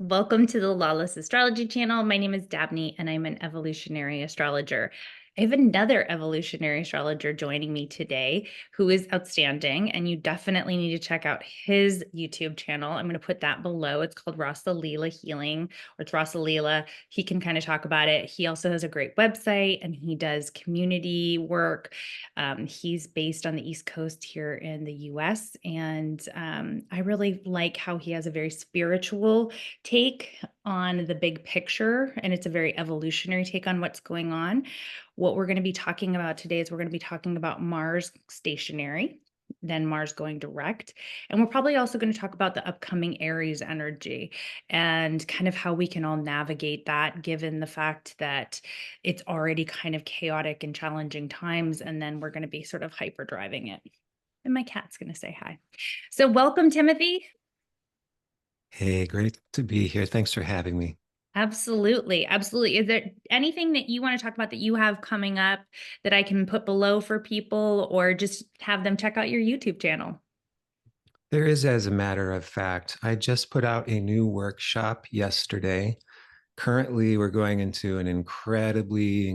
Welcome to the Lawless Astrology channel. My name is Dabney and I'm an evolutionary astrologer. I have another evolutionary astrologer joining me today who is outstanding, and you definitely need to check out his YouTube channel. I'm going to put that below. It's called Rasa Lila Healing, or it's Rasa Lila. He can kind of talk about it. He also has a great website and he does community work. He's based on the East Coast here in the US, and I really like how he has a very spiritual take on the big picture, and it's a very evolutionary take on what's going on. What we're going to be talking about today is we're going to be talking about Mars stationary, then Mars going direct. And we're probably also going to talk about the upcoming Aries energy and kind of how we can all navigate that, given the fact that it's already kind of chaotic and challenging times. And then we're going to be sort of hyper driving it. And my cat's going to say hi. So welcome, Timothy. Hey, great to be here. Thanks for having me. Absolutely. Absolutely. Is there anything that you want to talk about that you have coming up that I can put below for people, or just have them check out your YouTube channel? There is, as a matter of fact, I just put out a new workshop yesterday. Currently, we're going into an incredibly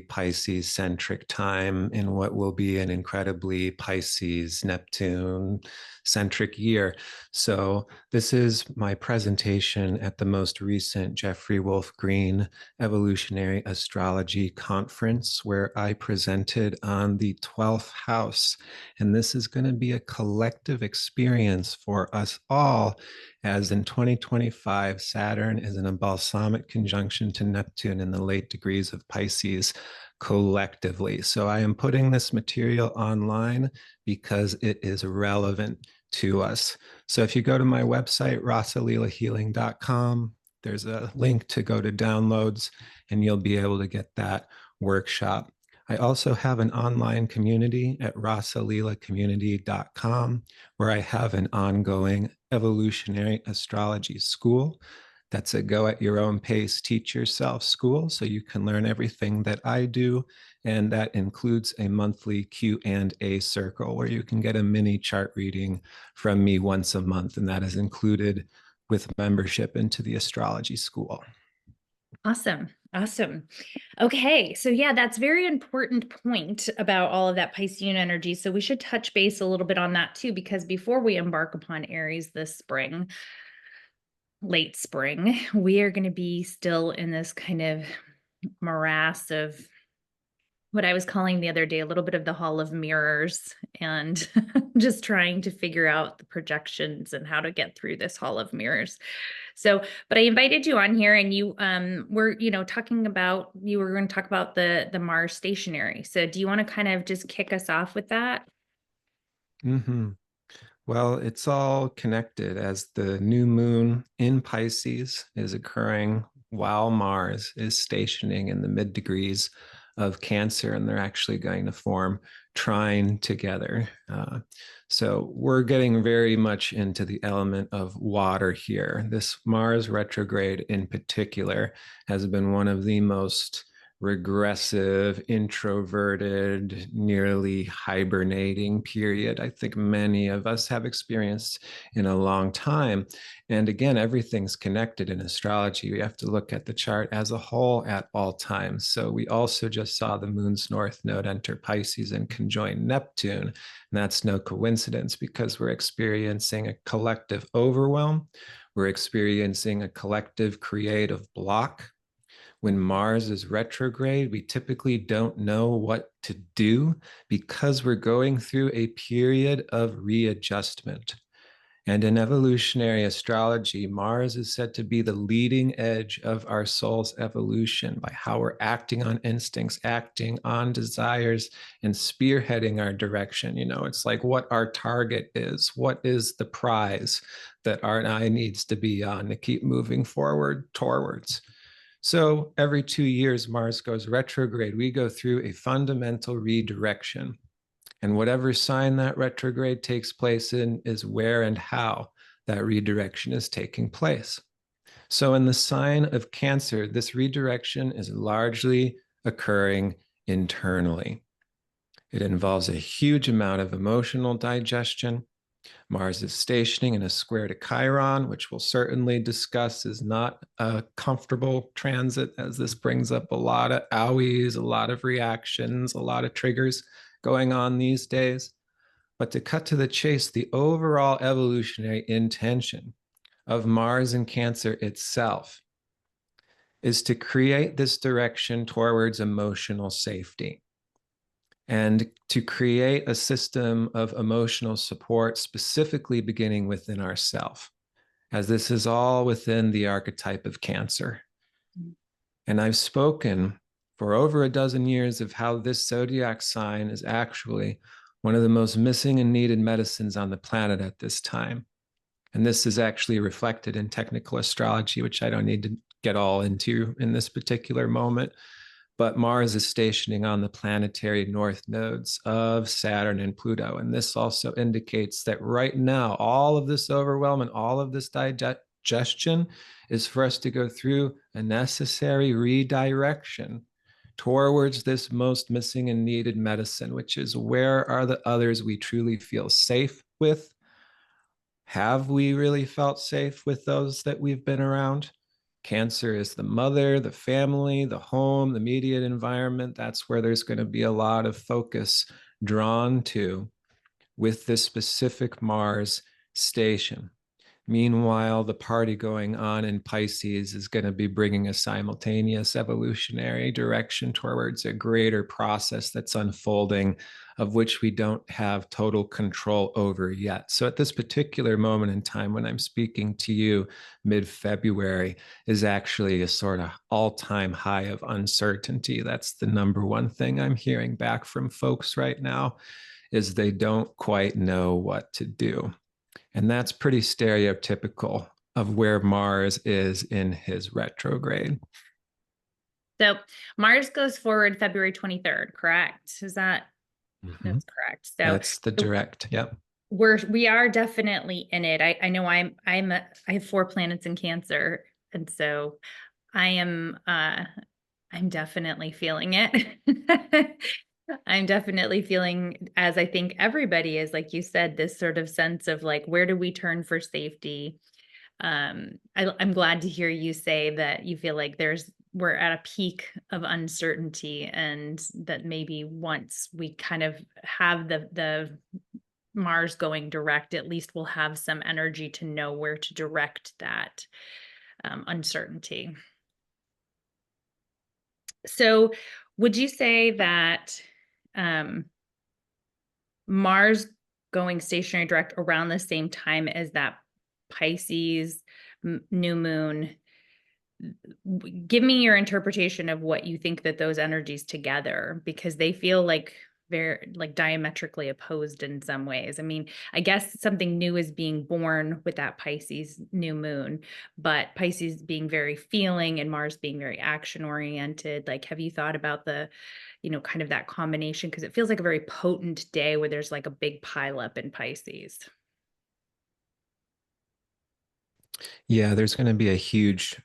Pisces centric time in what will be an incredibly Pisces Neptune centric year. So, this is my presentation at the most recent Jeffrey Wolf Green Evolutionary Astrology Conference, where I presented on the 12th house. And this is going to be a collective experience for us all, as in 2025, Saturn is in a balsamic conjunction to Neptune in the late degrees of Pisces collectively. So I am putting this material online because it is relevant to us. So if you go to my website, rasalilahealing.com, there's a link to go to downloads, and you'll be able to get that workshop. I also have an online community at rasalilacommunity.com, where I have an ongoing evolutionary astrology school. That's a go at your own pace, teach yourself school, so you can learn everything that I do. And that includes a monthly Q&A circle where you can get a mini chart reading from me once a month. And that is included with membership into the astrology school. Awesome. Awesome. Okay. So yeah, that's very important point about all of that Piscean energy. So we should touch base a little bit on that too, because before we embark upon Aries this spring, late spring, we are going to be still in this kind of morass of what I was calling the other day a little bit of the hall of mirrors, and just trying to figure out the projections and how to get through this hall of mirrors. So, but I invited you on here, and you were, talking about, you were going to talk about the Mars stationary. So do you want to kind of just kick us off with that? Mm-hmm. Well, it's all connected, as the new moon in Pisces is occurring while Mars is stationing in the mid degrees of Cancer, and they're actually going to form trine together. So we're getting very much into the element of water here. This Mars retrograde in particular has been one of the most regressive, introverted, nearly hibernating period I think many of us have experienced in a long time. And again, everything's connected in astrology. We have to look at the chart as a whole at all times. So we also just saw the moon's north node enter Pisces and conjoin Neptune. And that's no coincidence, because we're experiencing a collective overwhelm. We're experiencing a collective creative block. When Mars is retrograde, we typically don't know what to do because we're going through a period of readjustment. And in evolutionary astrology, Mars is said to be the leading edge of our soul's evolution by how we're acting on instincts, acting on desires, and spearheading our direction. It's like what our target is, what is the prize that our eye needs to be on to keep moving forward towards. So every 2 years, Mars goes retrograde. We go through a fundamental redirection. And whatever sign that retrograde takes place in is where and how that redirection is taking place. So in the sign of Cancer, this redirection is largely occurring internally. It involves a huge amount of emotional digestion. Mars is stationing in a square to Chiron, which we'll certainly discuss is not a comfortable transit, as this brings up a lot of owies, a lot of reactions, a lot of triggers going on these days. But to cut to the chase, the overall evolutionary intention of Mars and Cancer itself is to create this direction towards emotional safety and to create a system of emotional support, specifically beginning within ourself, as this is all within the archetype of Cancer. And I've spoken for over a dozen years of how this zodiac sign is actually one of the most missing and needed medicines on the planet at this time. And this is actually reflected in technical astrology, which I don't need to get all into in this particular moment. But Mars is stationing on the planetary north nodes of Saturn and Pluto. And this also indicates that right now, all of this overwhelm and all of this digestion is for us to go through a necessary redirection towards this most missing and needed medicine, which is where are the others we truly feel safe with? Have we really felt safe with those that we've been around? Cancer is the mother, the family, the home, the immediate environment. That's where there's going to be a lot of focus drawn to with this specific Mars station. Meanwhile, the party going on in Pisces is going to be bringing a simultaneous evolutionary direction towards a greater process that's unfolding, of which we don't have total control over yet. So, at this particular moment in time, when I'm speaking to you, mid-February is actually a sort of all-time high of uncertainty. That's the number one thing I'm hearing back from folks right now, is they don't quite know what to do. And that's pretty stereotypical of where Mars is in his retrograde. So Mars goes forward February 23rd, correct? Is that Mm-hmm. that's correct. So That's the direct. Yep. we are definitely in it. I know I have 4 planets in Cancer, and so I am I'm definitely feeling it. I'm definitely feeling, as I think everybody is, like you said, this sort of sense of like, where do we turn for safety? I'm glad to hear you say that you feel like we're at a peak of uncertainty, and that maybe once we kind of have the Mars going direct, at least we'll have some energy to know where to direct that uncertainty. So, would you say that um, Mars going stationary direct around the same time as that Pisces new moon? Give me your interpretation of what you think that those energies together, because they feel like they're like diametrically opposed in some ways. I mean, I guess something new is being born with that Pisces new moon, but Pisces being very feeling and Mars being very action oriented. Like, have you thought about kind of that combination? Because it feels like a very potent day where there's like a big pileup in Pisces. Yeah, there's going to be a huge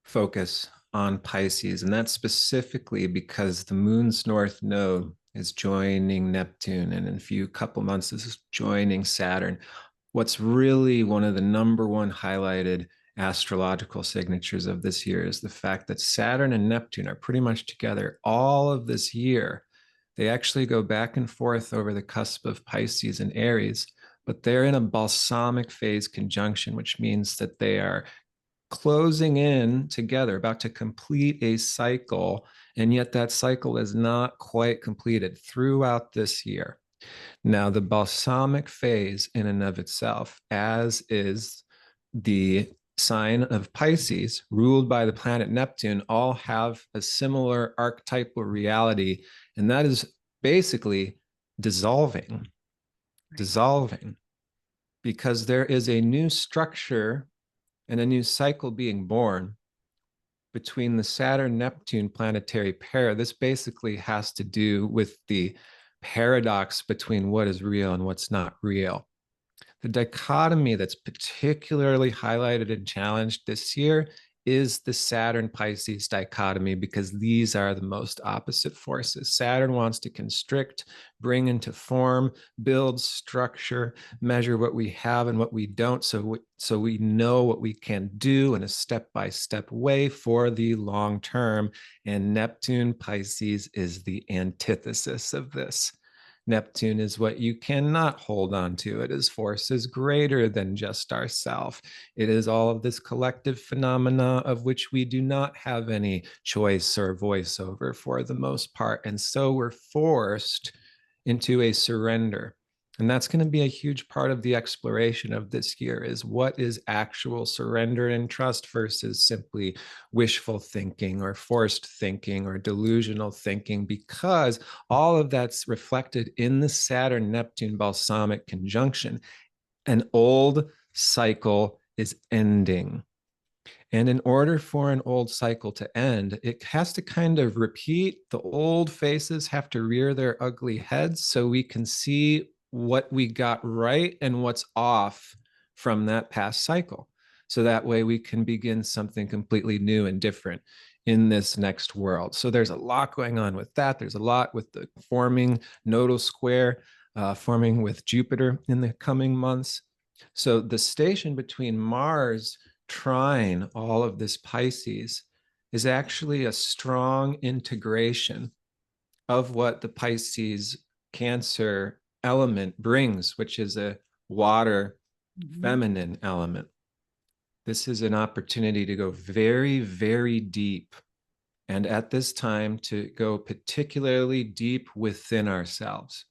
focus on Pisces, and that's specifically because the moon's north node is joining Neptune, and in a few couple months, this is joining Saturn. What's really one of the number one highlighted astrological signatures of this year is the fact that Saturn and Neptune are pretty much together all of this year. They actually go back and forth over the cusp of Pisces and Aries, but they're in a balsamic phase conjunction, which means that they are closing in together, about to complete a cycle, and yet that cycle is not quite completed throughout this year. Now, the balsamic phase in and of itself, as is the sign of Pisces, ruled by the planet Neptune, all have a similar archetypal reality, and that is basically dissolving, Right. dissolving, because there is a new structure and a new cycle being born between the Saturn Neptune planetary pair. This basically has to do with the paradox between what is real and what's not real. The dichotomy that's particularly highlighted and challenged this year is the Saturn Pisces dichotomy, because these are the most opposite forces. Saturn wants to constrict, bring into form, build structure, measure what we have and what we don't, so we know what we can do in a step-by-step way for the long term. And Neptune Pisces is the antithesis of this. Neptune is what you cannot hold on to. It is forces greater than just ourself. It is all of this collective phenomena of which we do not have any choice or voice over for the most part. And so we're forced into a surrender. And that's going to be a huge part of the exploration of this year, is what is actual surrender and trust versus simply wishful thinking or forced thinking or delusional thinking, because all of that's reflected in the Saturn Neptune balsamic conjunction. An old cycle is ending. And in order for an old cycle to end, it has to kind of repeat. The old faces have to rear their ugly heads so we can see what we got right and what's off from that past cycle. So that way we can begin something completely new and different in this next world. So there's a lot going on with that. There's a lot with the forming nodal square, forming with Jupiter in the coming months. So the station between Mars trine all of this Pisces is actually a strong integration of what the Pisces Cancer element brings, which is a water feminine element. This is an opportunity to go very, very deep. And at this time, to go particularly deep within ourselves.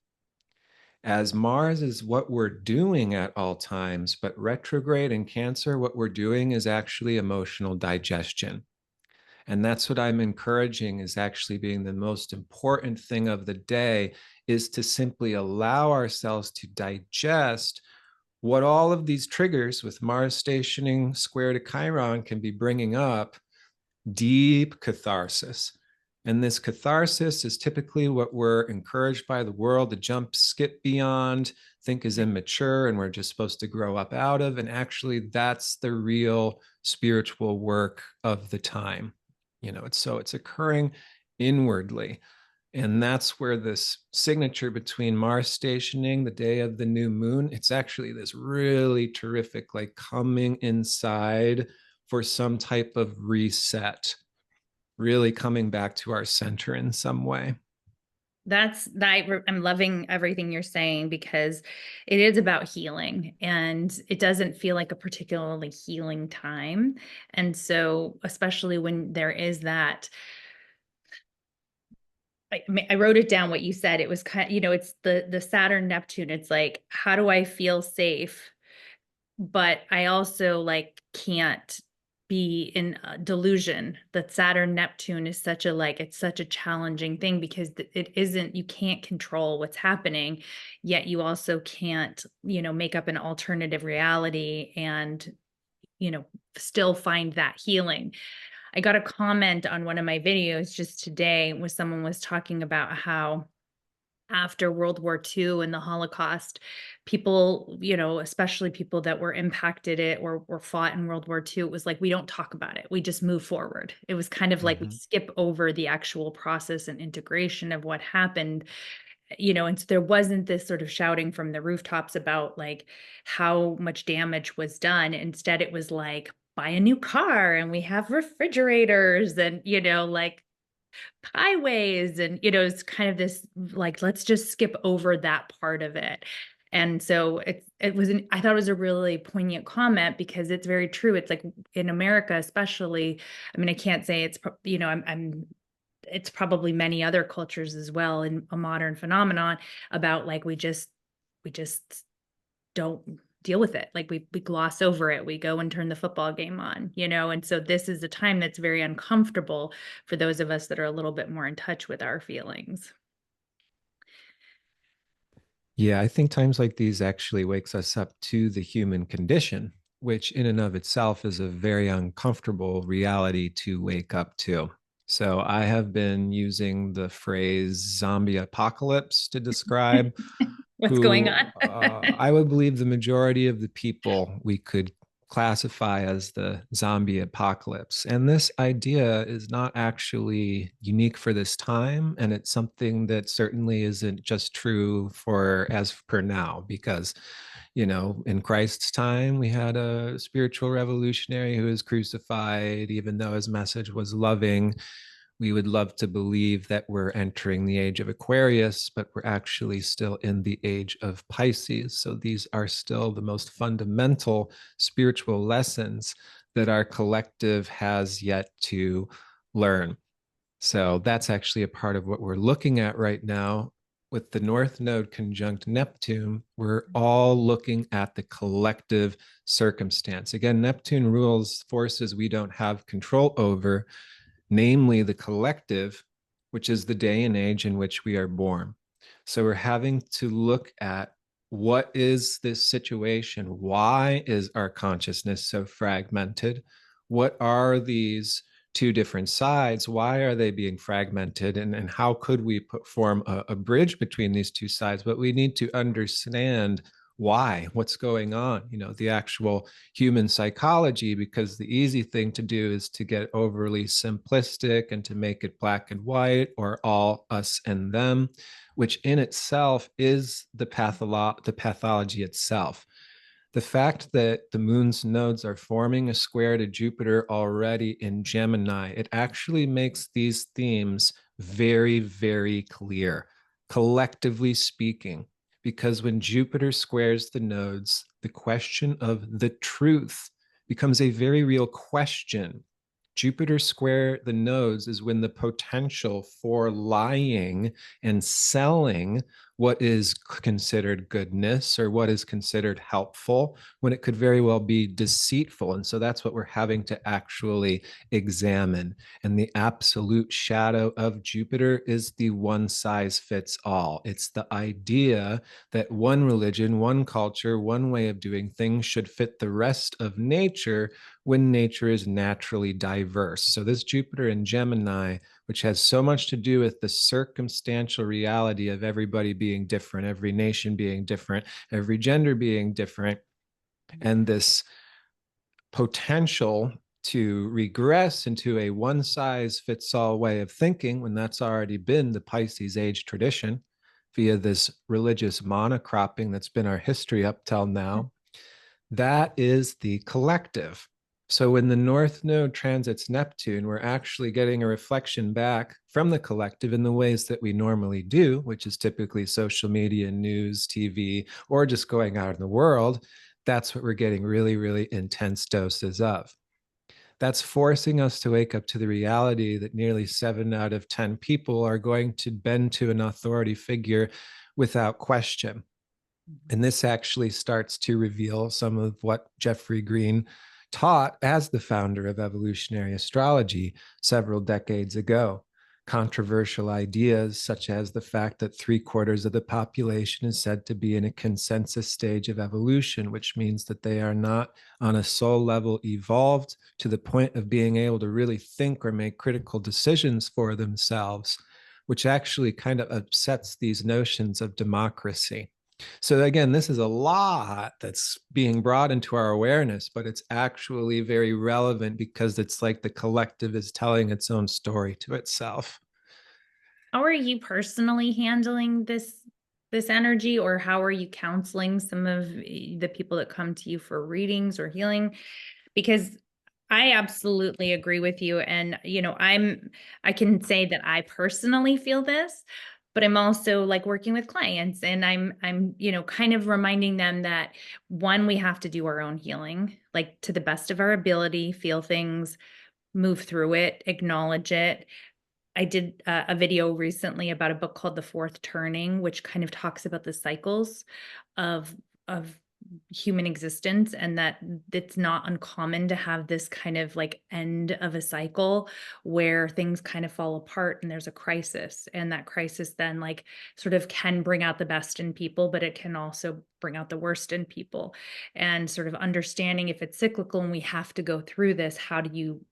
As Mars is what we're doing at all times, but retrograde in Cancer, what we're doing is actually emotional digestion. And that's what I'm encouraging, is actually being the most important thing of the day, is to simply allow ourselves to digest what all of these triggers with Mars stationing square to Chiron can be bringing up. Deep catharsis. And this catharsis is typically what we're encouraged by the world to jump, skip beyond, think is immature, and we're just supposed to grow up out of. And actually, that's the real spiritual work of the time. It's occurring inwardly. And that's where this signature between Mars stationing the day of the new moon, it's actually this really terrific, like coming inside for some type of reset, really coming back to our center in some way. I'm loving everything you're saying, because it is about healing, and it doesn't feel like a particularly healing time. And so, especially when there is that, I wrote it down what you said. It was kind of, it's the Saturn Neptune. It's like, how do I feel safe? But I also like can't be in a delusion that Saturn Neptune is it's such a challenging thing, because it isn't, you can't control what's happening, yet you also can't, make up an alternative reality and, still find that healing. I got a comment on one of my videos just today where someone was talking about how after World War II and the Holocaust, people, especially people that were impacted it or fought in World War II, it was like, we don't talk about it. We just move forward. It was kind of like we skip over the actual process and integration of what happened, and so there wasn't this sort of shouting from the rooftops about like how much damage was done. Instead, it was like, buy a new car and we have refrigerators and, like highways, and it's kind of this like, let's just skip over that part of it. And so I thought it was a really poignant comment, because it's very true. It's like in America especially, I mean, I can't say it's I'm it's probably many other cultures as well, in a modern phenomenon, about like we just don't deal with it. Like we gloss over it. We go and turn the football game on, and so this is a time that's very uncomfortable for those of us that are a little bit more in touch with our feelings. Yeah, I think times like these actually wakes us up to the human condition, which in and of itself is a very uncomfortable reality to wake up to. So I have been using the phrase zombie apocalypse to describe What's going who on? I would believe the majority of the people we could classify as the zombie apocalypse. And this idea is not actually unique for this time. And it's something that certainly isn't just true for as per now, because, in Christ's time, we had a spiritual revolutionary who was crucified, even though his message was loving. We would love to believe that we're entering the age of Aquarius, but we're actually still in the age of Pisces. So these are still the most fundamental spiritual lessons that our collective has yet to learn. So that's actually a part of what we're looking at right now. With the North Node conjunct Neptune, we're all looking at the collective circumstance. Again, Neptune rules forces we don't have control over, namely the collective, which is the day and age in which we are born. So we're having to look at what is this situation? Why is our consciousness so fragmented? What are these two different sides? Why are they being fragmented? And how could we form a bridge between these two sides? But we need to understand why, what's going on, the actual human psychology, because the easy thing to do is to get overly simplistic and to make it black and white or all us and them, which in itself is the pathology itself. The fact that the moon's nodes are forming a square to Jupiter already in Gemini, it actually makes these themes very, very clear, collectively speaking, because when Jupiter squares the nodes, the question of the truth becomes a very real question. Jupiter square the nodes is when the potential for lying and selling what is considered goodness or what is considered helpful, when it could very well be deceitful. And so that's what we're having to actually examine. And the absolute shadow of Jupiter is the one size fits all. It's the idea that one religion, one culture, one way of doing things should fit the rest of nature when nature is naturally diverse. So this Jupiter in Gemini, which has so much to do with the circumstantial reality of everybody being different, every nation being different, every gender being different, and this potential to regress into a one size fits all way of thinking, when that's already been the Pisces age tradition via this religious monocropping that's been our history up till now. That is the collective. So when the North Node transits Neptune, we're actually getting a reflection back from the collective in the ways that we normally do, which is typically social media, news, TV, or just going out in the world. That's what we're getting really, really intense doses of. That's forcing us to wake up to the reality that nearly 7 out of 10 people are going to bend to an authority figure without question. And this actually starts to reveal some of what Jeffrey Green taught as the founder of evolutionary astrology several decades ago. Controversial ideas, such as the fact that 3/4 of the population is said to be in a consensus stage of evolution, which means that they are not on a soul level evolved to the point of being able to really think or make critical decisions for themselves, which actually kind of upsets these notions of democracy. So again, this is a lot that's being brought into our awareness, but it's actually very relevant because it's like the collective is telling its own story to itself. How are you personally handling this energy, or how are you counseling some of the people that come to you for readings or healing? Because I absolutely agree with you, and I can say that I personally feel this, but I'm also like working with clients, and I'm kind of reminding them that one, we have to do our own healing, like to the best of our ability, feel things, move through it, acknowledge it. I did a video recently about a book called The Fourth Turning, which kind of talks about the cycles of of human existence, and that it's not uncommon to have this kind of like end of a cycle where things kind of fall apart and there's a crisis, and that crisis then like sort of can bring out the best in people, but it can also bring out the worst in people. And sort of understanding if it's cyclical and we have to go through this, how do you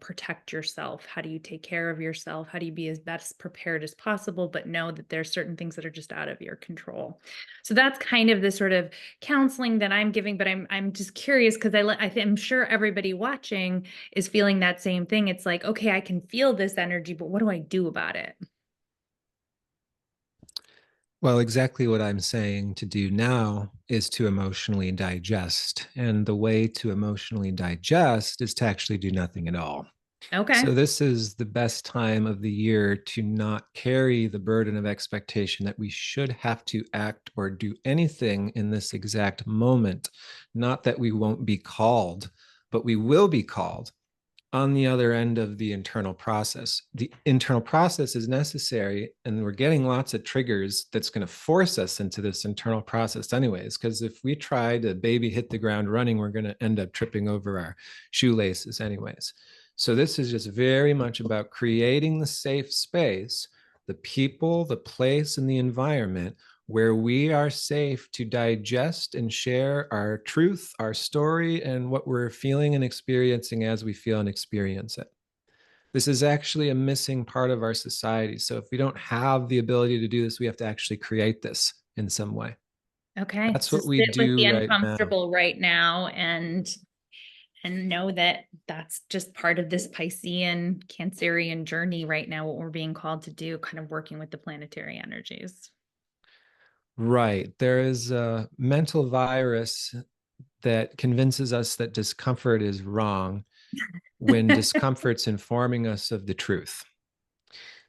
protect yourself? How do you take care of yourself? How do you be as best prepared as possible, but know that there's certain things that are just out of your control? So that's kind of the sort of counseling that I'm giving, but I'm just curious because I'm sure everybody watching is feeling that same thing. It's like, okay, I can feel this energy, but what do I do about it? Well, exactly what I'm saying to do now is to emotionally digest. And the way to emotionally digest is to actually do nothing at all. Okay. So, this is the best time of the year to not carry the burden of expectation that we should have to act or do anything in this exact moment. Not that we won't be called, but we will be called on the other end of the internal process. The internal process is necessary, and we're getting lots of triggers that's going to force us into this internal process, anyways. Because if we try to baby hit the ground running, we're going to end up tripping over our shoelaces, anyways. So, this is just very much about creating the safe space, the people, the place, and the environment where we are safe to digest and share our truth, our story, and what we're feeling and experiencing as we feel and experience it. This is actually a missing part of our society. So if we don't have the ability to do this, we have to actually create this in some way. Okay. That's what Just we sit with the do right now. uncomfortable right now and know that that's just part of this Piscean Cancerian journey right now, what we're being called to do, kind of working with the planetary energies. Right. There is a mental virus that convinces us that discomfort is wrong when discomfort's informing us of the truth.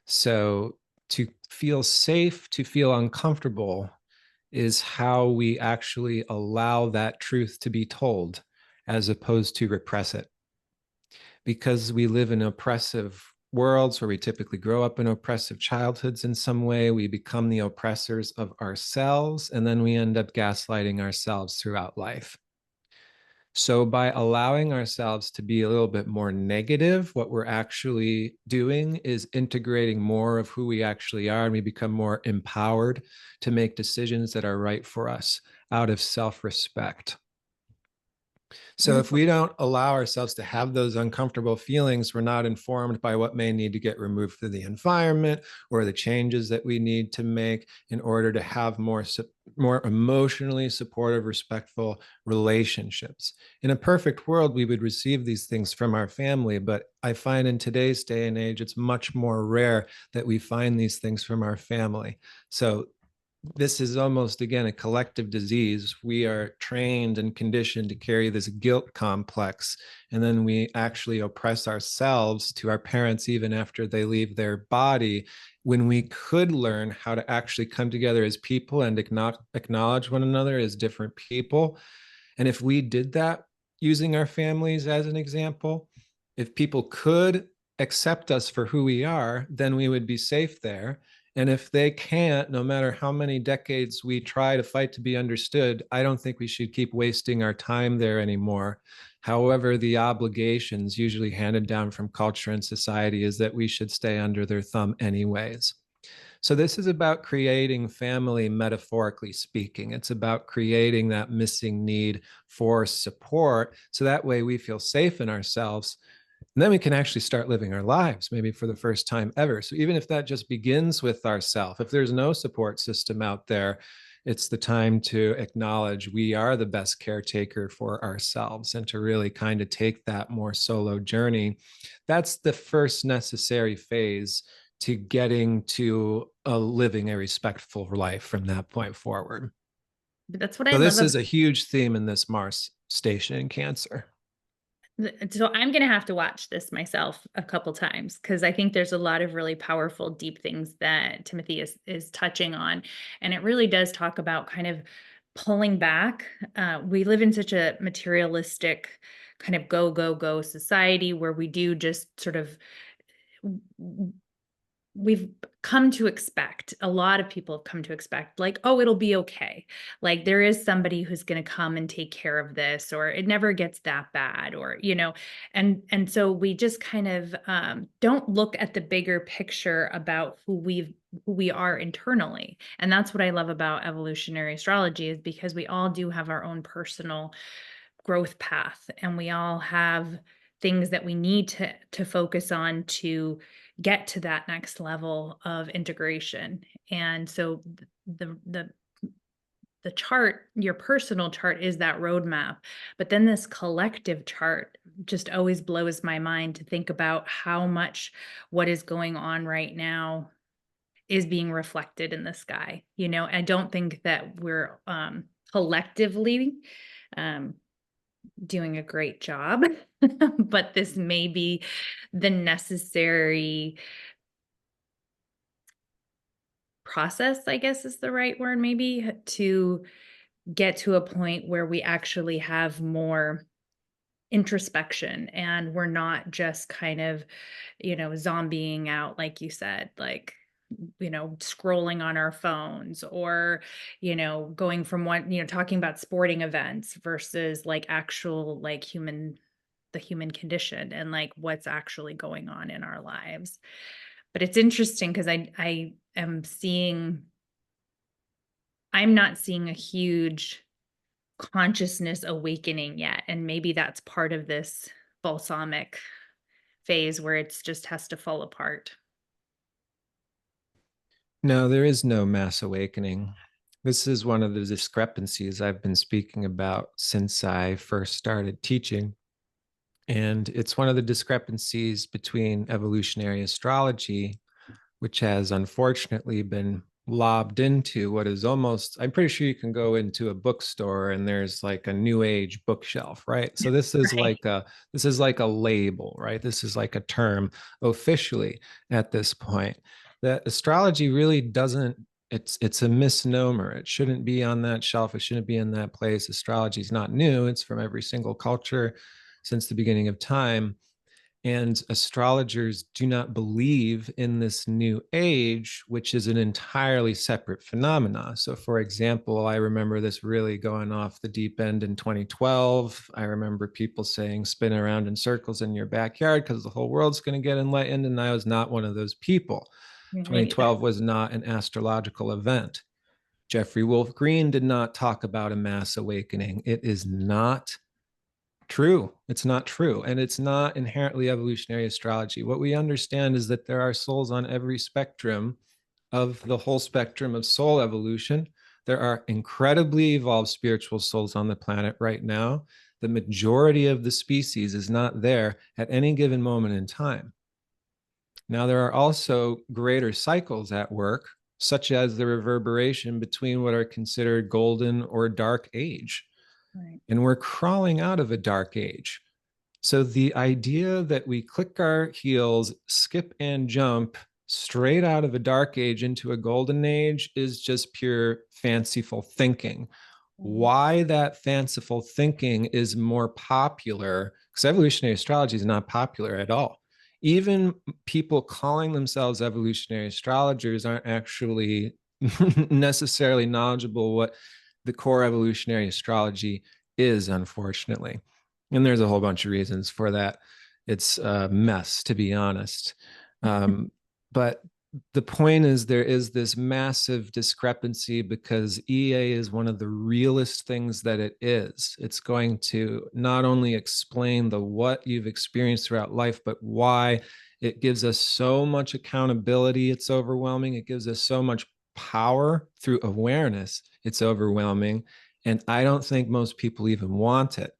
So to feel safe, to feel uncomfortable is how we actually allow that truth to be told as opposed to repress it. Because we live in oppressive worlds where we typically grow up in oppressive childhoods in some way, we become the oppressors of ourselves, and then we end up gaslighting ourselves throughout life. So, by allowing ourselves to be a little bit more negative, what we're actually doing is integrating more of who we actually are, and we become more empowered to make decisions that are right for us out of self respect. So if we don't allow ourselves to have those uncomfortable feelings, we're not informed by what may need to get removed through the environment or the changes that we need to make in order to have more emotionally supportive, respectful relationships. In a perfect world, we would receive these things from our family, but I find in today's day and age, it's much more rare that we find these things from our family. So this is almost, again, a collective disease. We are trained and conditioned to carry this guilt complex, and then we actually oppress ourselves to our parents even after they leave their body, when we could learn how to actually come together as people and acknowledge one another as different people. And if we did that using our families as an example, if people could accept us for who we are, then we would be safe there. And if they can't, no matter how many decades we try to fight to be understood, I don't think we should keep wasting our time there anymore. However, the obligations usually handed down from culture and society is that we should stay under their thumb anyways. So this is about creating family, metaphorically speaking. It's about creating that missing need for support. So that way we feel safe in ourselves. And then we can actually start living our lives, maybe for the first time ever. So even if that just begins with ourself, if there's no support system out there, it's the time to acknowledge we are the best caretaker for ourselves and to really kind of take that more solo journey. That's the first necessary phase to getting to living a respectful life from that point forward. But that's what I So love this about. is a huge theme in this Mars station in Cancer. So I'm going to have to watch this myself a couple times because I think there's a lot of really powerful, deep things that Timothy is touching on, and it really does talk about kind of pulling back. We live in such a materialistic, kind of go go go society where we do just sort of we've come to expect, a lot of people have come to expect, like, oh, it'll be okay, like there is somebody who's going to come and take care of this, or it never gets that bad, or and so we just kind of don't look at the bigger picture about who we are internally. And that's what I love about evolutionary astrology, is because we all do have our own personal growth path, and we all have things that we need to focus on to get to that next level of integration. And so the chart, your personal chart, is that roadmap. But then this collective chart just always blows my mind to think about how much what is going on right now is being reflected in the sky. I don't think that we're collectively um, doing a great job, but this may be the necessary process, I guess is the right word, maybe, to get to a point where we actually have more introspection and we're not just kind of, zombieing out, like you said, like, scrolling on our phones or, going from one, talking about sporting events versus like actual, like the human condition and like what's actually going on in our lives. But it's interesting because I'm not seeing a huge consciousness awakening yet. And maybe that's part of this balsamic phase where it's just has to fall apart. No, there is no mass awakening. This is one of the discrepancies I've been speaking about since I first started teaching. And it's one of the discrepancies between evolutionary astrology, which has unfortunately been lobbed into what is almost, I'm pretty sure you can go into a bookstore and there's like a new age bookshelf, right? So Right. this is like a label, right? This is like a term officially at this point. That astrology really doesn't, it's a misnomer. It shouldn't be on that shelf. It shouldn't be in that place. Astrology is not new. It's from every single culture since the beginning of time. And astrologers do not believe in this new age, which is an entirely separate phenomena. So, for example, I remember this really going off the deep end in 2012. I remember people saying spin around in circles in your backyard because the whole world's going to get enlightened. And I was not one of those people. Me neither. 2012 was not an astrological event. Jeffrey Wolf Green did not talk about a mass awakening. It is not true. It's not true. And it's not inherently evolutionary astrology. What we understand is that there are souls on every spectrum of the whole spectrum of soul evolution. There are incredibly evolved spiritual souls on the planet right now. The majority of the species is not there at any given moment in time. Now, there are also greater cycles at work, such as the reverberation between what are considered golden or dark age. Right. And we're crawling out of a dark age. So the idea that we click our heels, skip and jump straight out of a dark age into a golden age is just pure fanciful thinking. Right. Why that fanciful thinking is more popular, because evolutionary astrology is not popular at all. Even people calling themselves evolutionary astrologers aren't actually necessarily knowledgeable what the core evolutionary astrology is, unfortunately. And there's a whole bunch of reasons for that. It's a mess, to be honest. But the point is, there is this massive discrepancy because EA is one of the realest things that it is. It's going to not only explain the what you've experienced throughout life, but why. It gives us so much accountability. It's overwhelming. It gives us so much power through awareness. It's overwhelming. And I don't think most people even want it.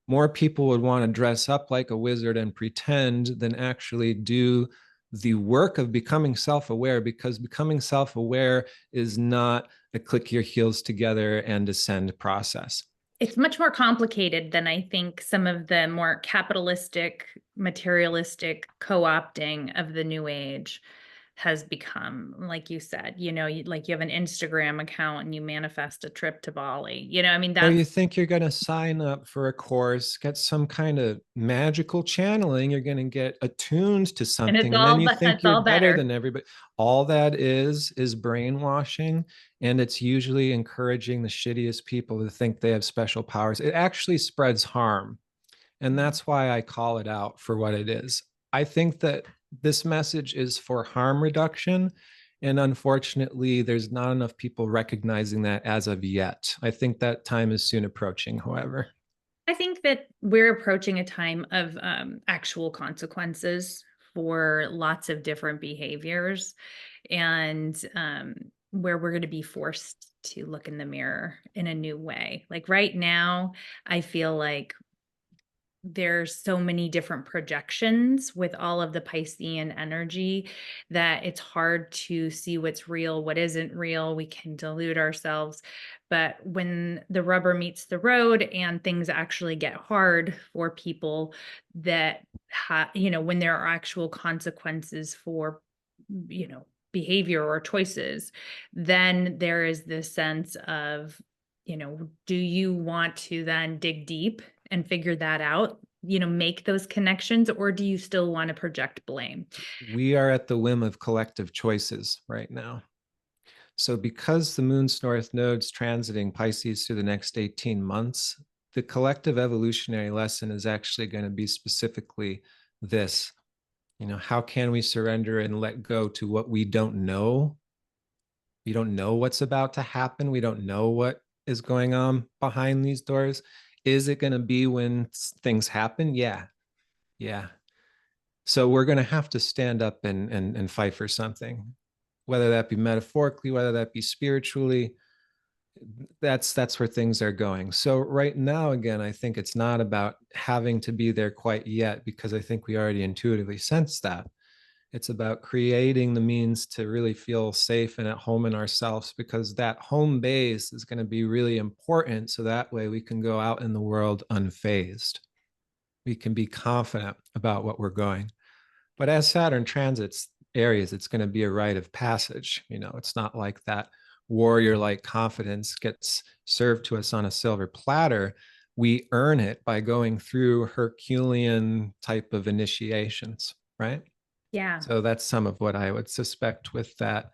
More people would want to dress up like a wizard and pretend than actually do the work of becoming self-aware, because becoming self-aware is not a click your heels together and ascend process. It's much more complicated than I think some of the more capitalistic, materialistic co-opting of the new age has become. Like you said, like you have an Instagram account and you manifest a trip to Bali. I mean, Or that's, you think you're going to sign up for a course, get some kind of magical channeling, you're going to get attuned to and it's something, and then all, you but think it's you're all better better. than everybody. All that is brainwashing, and it's usually encouraging the shittiest people to think they have special powers. It actually spreads harm, and that's why I call it out for what it is. I think that this message is for harm reduction. And unfortunately, there's not enough people recognizing that as of yet. I think that time is soon approaching, however. I think that we're approaching a time of actual consequences for lots of different behaviors, and where we're going to be forced to look in the mirror in a new way. Like right now, I feel like there's so many different projections with all of the Piscean energy that it's hard to see what's real, what isn't real. We can delude ourselves. But when the rubber meets the road and things actually get hard for people, that, when there are actual consequences for, behavior or choices, then there is this sense of, do you want to then dig deep and figure that out, make those connections, or do you still want to project blame? We are at the whim of collective choices right now. So, because the moon's north node's transiting Pisces through the next 18 months, the collective evolutionary lesson is actually going to be specifically this. How can we surrender and let go to what we don't know? We don't know what's about to happen. We don't know what is going on behind these doors. Is it going to be when things happen? Yeah. Yeah. So we're going to have to stand up and fight for something, whether that be metaphorically, whether that be spiritually. That's where things are going. So right now, again, I think it's not about having to be there quite yet, because I think we already intuitively sense that. It's about creating the means to really feel safe and at home in ourselves, because that home base is going to be really important. So that way we can go out in the world unfazed. We can be confident about what we're going. But as Saturn transits Aries, it's going to be a rite of passage. It's not like that warrior like confidence gets served to us on a silver platter. We earn it by going through Herculean type of initiations, right? Yeah. So that's some of what I would suspect with that.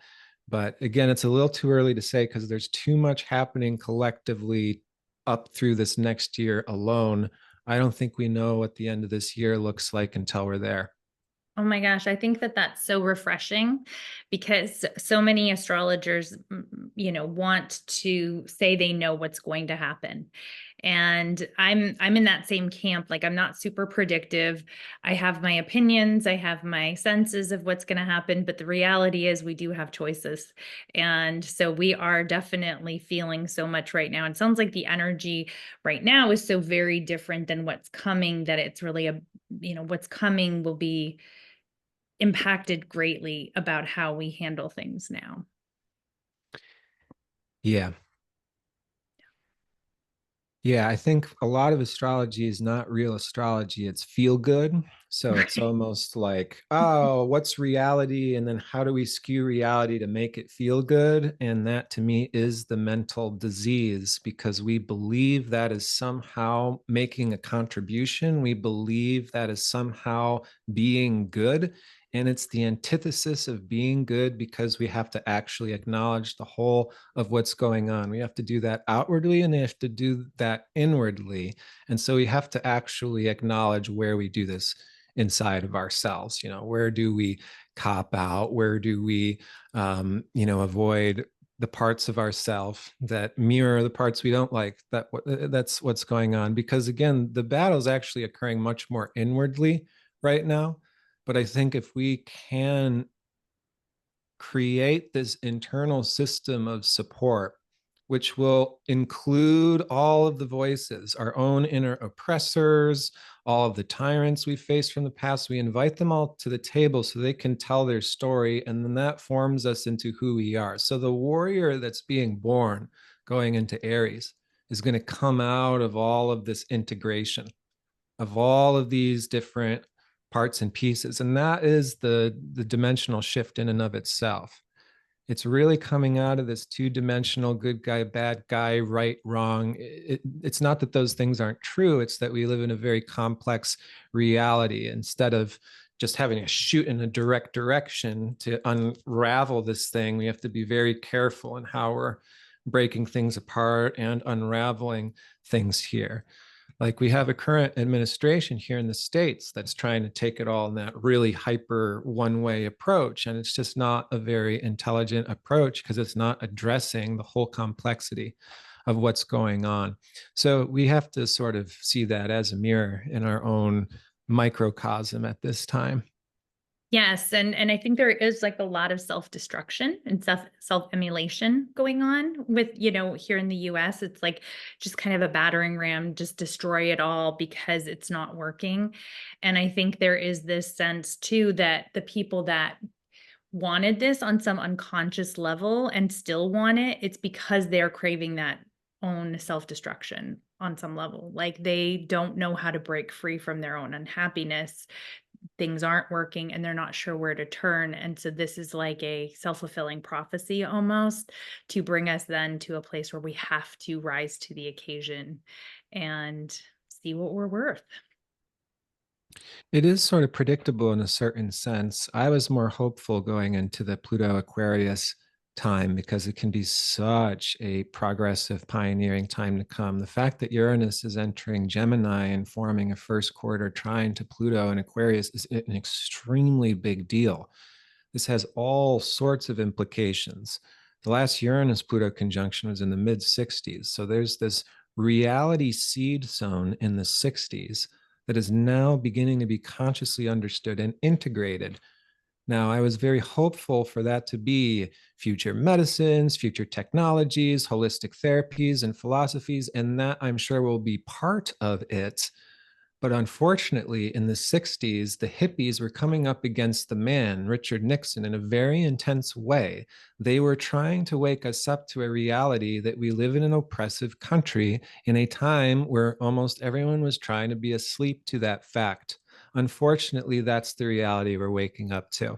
But again, it's a little too early to say, because there's too much happening collectively up through this next year alone. I don't think we know what the end of this year looks like until we're there. Oh my gosh, I think that that's so refreshing because so many astrologers, want to say they know what's going to happen. And I'm in that same camp. Like I'm not super predictive. I have my opinions, I have my senses of what's going to happen, but the reality is we do have choices. And so we are definitely feeling so much right now. It sounds like the energy right now is so very different than what's coming, that it's really what's coming will be impacted greatly about how we handle things now. Yeah. Yeah, I think a lot of astrology is not real astrology. It's feel good. So it's Right. almost like, oh, what's reality? And then how do we skew reality to make it feel good? And that to me is the mental disease, because we believe that is somehow making a contribution. We believe that is somehow being good. And it's the antithesis of being good, because we have to actually acknowledge the whole of what's going on. We have to do that outwardly and we have to do that inwardly. And so we have to actually acknowledge where we do this inside of ourselves. Where do we cop out? Where do we, avoid the parts of ourself that mirror the parts we don't like? That's what's going on. Because again, the battle is actually occurring much more inwardly right now. But I think if we can create this internal system of support, which will include all of the voices, our own inner oppressors, all of the tyrants we faced from the past. We invite them all to the table so they can tell their story, and then that forms us into who we are. So the warrior that's being born going into Aries is going to come out of all of this integration of all of these different parts and pieces. And that is the dimensional shift in and of itself. It's really coming out of this two-dimensional good guy, bad guy, right, wrong. It's not that those things aren't true. It's that we live in a very complex reality. Instead of just having a shoot in a direct direction to unravel this thing, we have to be very careful in how we're breaking things apart and unraveling things here. Like we have a current administration here in the States that's trying to take it all in that really hyper one-way approach. And it's just not a very intelligent approach, because it's not addressing the whole complexity of what's going on. So we have to sort of see that as a mirror in our own microcosm at this time. Yes, and I think there is like a lot of self-destruction and self-immolation going on with, here in the US, it's like just kind of a battering ram, just destroy it all because it's not working. And I think there is this sense too that the people that wanted this on some unconscious level and still want it, it's because they're craving that own self-destruction on some level. Like they don't know how to break free from their own unhappiness, things aren't working and they're not sure where to turn. And so this is like a self-fulfilling prophecy almost to bring us then to a place where we have to rise to the occasion and see what we're worth. It is sort of predictable in a certain sense. I was more hopeful going into the Pluto Aquarius time because it can be such a progressive, pioneering time to come. The fact that Uranus is entering Gemini and forming a first quarter trine to Pluto and Aquarius is an extremely big deal. This has all sorts of implications. The last Uranus Pluto conjunction was in the mid 60s. So there's this reality seed sown in the 60s that is now beginning to be consciously understood and integrated. Now, I was very hopeful for that to be future medicines, future technologies, holistic therapies, and philosophies, and that I'm sure will be part of it. But unfortunately, in the 60s, the hippies were coming up against the man, Richard Nixon, in a very intense way. They were trying to wake us up to a reality that we live in an oppressive country in a time where almost everyone was trying to be asleep to that fact. Unfortunately, that's the reality we're waking up to.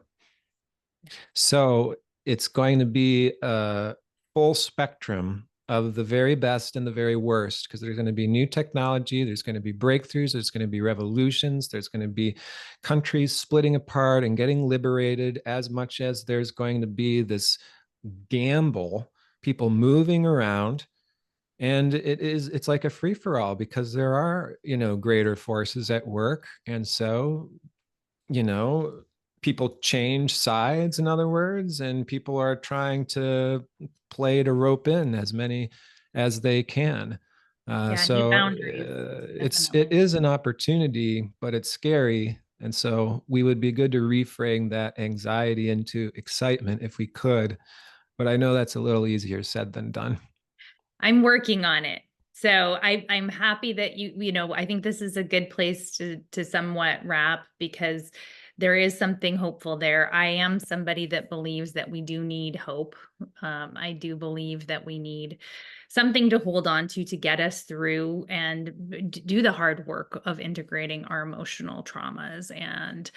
So it's going to be a full spectrum of the very best and the very worst because there's going to be new technology, there's going to be breakthroughs, there's going to be revolutions, there's going to be countries splitting apart and getting liberated, as much as there's going to be this gamble, people moving around. And it's like a free for all because there are, greater forces at work. And so you know, people change sides, in other words, and people are trying to play to rope in as many as they can. Yeah, new So boundaries, it definitely. is an opportunity, but it's scary. And so we would be good to reframe that anxiety into excitement if we could. But I know that's a little easier said than done. I'm working on it. So I'm happy that I think this is a good place to somewhat wrap because there is something hopeful there. I am somebody that believes that we do need hope. I do believe that we need something to hold on to get us through and do the hard work of integrating our emotional traumas and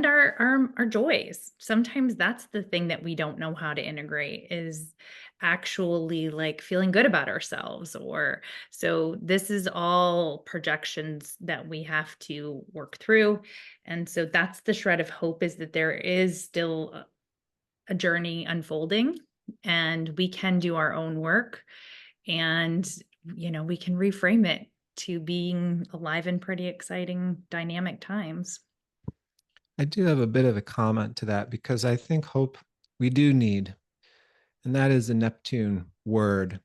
our joys. Sometimes that's the thing that we don't know how to integrate is actually like feeling good about ourselves. Or so this is all projections that we have to work through. And so that's the shred of hope, is that there is still a journey unfolding and we can do our own work, and we can reframe it to being alive in pretty exciting dynamic times. I do have a bit of a comment to that because I think hope we do need, and that is a Neptune word.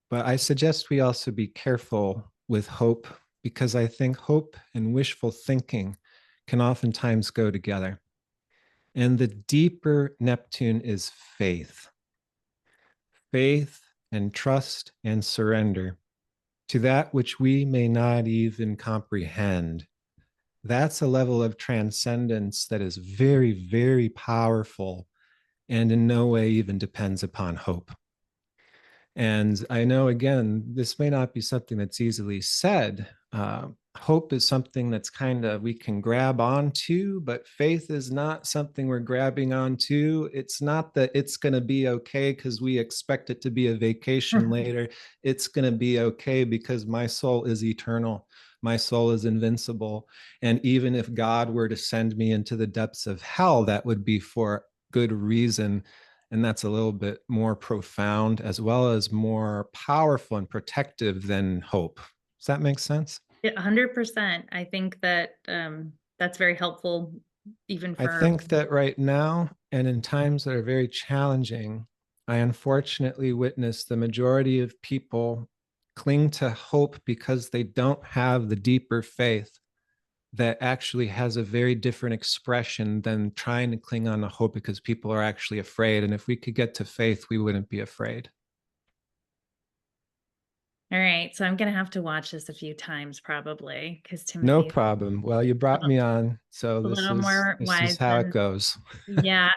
But I suggest we also be careful with hope because I think hope and wishful thinking can oftentimes go together. And the deeper Neptune is faith, faith and trust and surrender to that which we may not even comprehend. That's a level of transcendence that is very, very powerful and in no way even depends upon hope. And I know, again, this may not be something that's easily said. Hope is something that's kind of we can grab onto, but faith is not something we're grabbing onto. It's not that it's going to be okay because we expect it to be a vacation later. It's going to be okay because my soul is eternal. My soul is invincible. And even if God were to send me into the depths of hell, that would be for good reason, and that's a little bit more profound as well as more powerful and protective than hope. Does that make sense? 100%. I think that that's very helpful even I for think that right now and in times that are very challenging, I unfortunately witness the majority of people cling to hope because they don't have the deeper faith that actually has a very different expression than trying to cling on to hope because people are actually afraid. And if we could get to faith, we wouldn't be afraid. All right, so I'm gonna have to watch this a few times probably because No Timothy's problem. Well, you a brought little, me on, so a little more this is wise how it than, goes. yeah.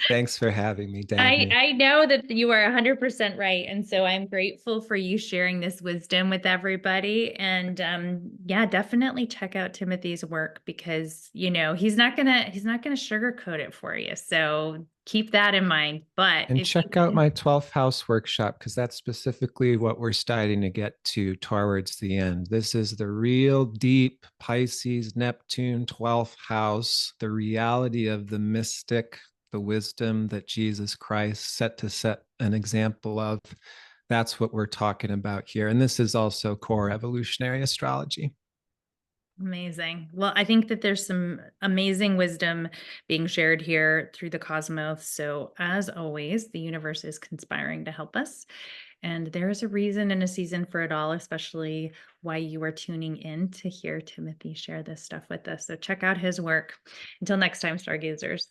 Thanks for having me, I Dabney. I know that you are 100% right, and so I'm grateful for you sharing this wisdom with everybody. And yeah, definitely check out Timothy's work because he's not gonna sugarcoat it for you. So keep that in mind. But And if check out you my 12th house workshop because that's specifically what we're starting to get to towards the end. This is the real deep Pisces, Neptune, 12th house, the reality of the mystic, the wisdom that Jesus Christ set an example of. That's what we're talking about here. And this is also core evolutionary astrology. Amazing. Well, I think that there's some amazing wisdom being shared here through the cosmos. So, as always, the universe is conspiring to help us. And there is a reason and a season for it all, especially why you are tuning in to hear Timothy share this stuff with us. So, check out his work. Until next time, stargazers.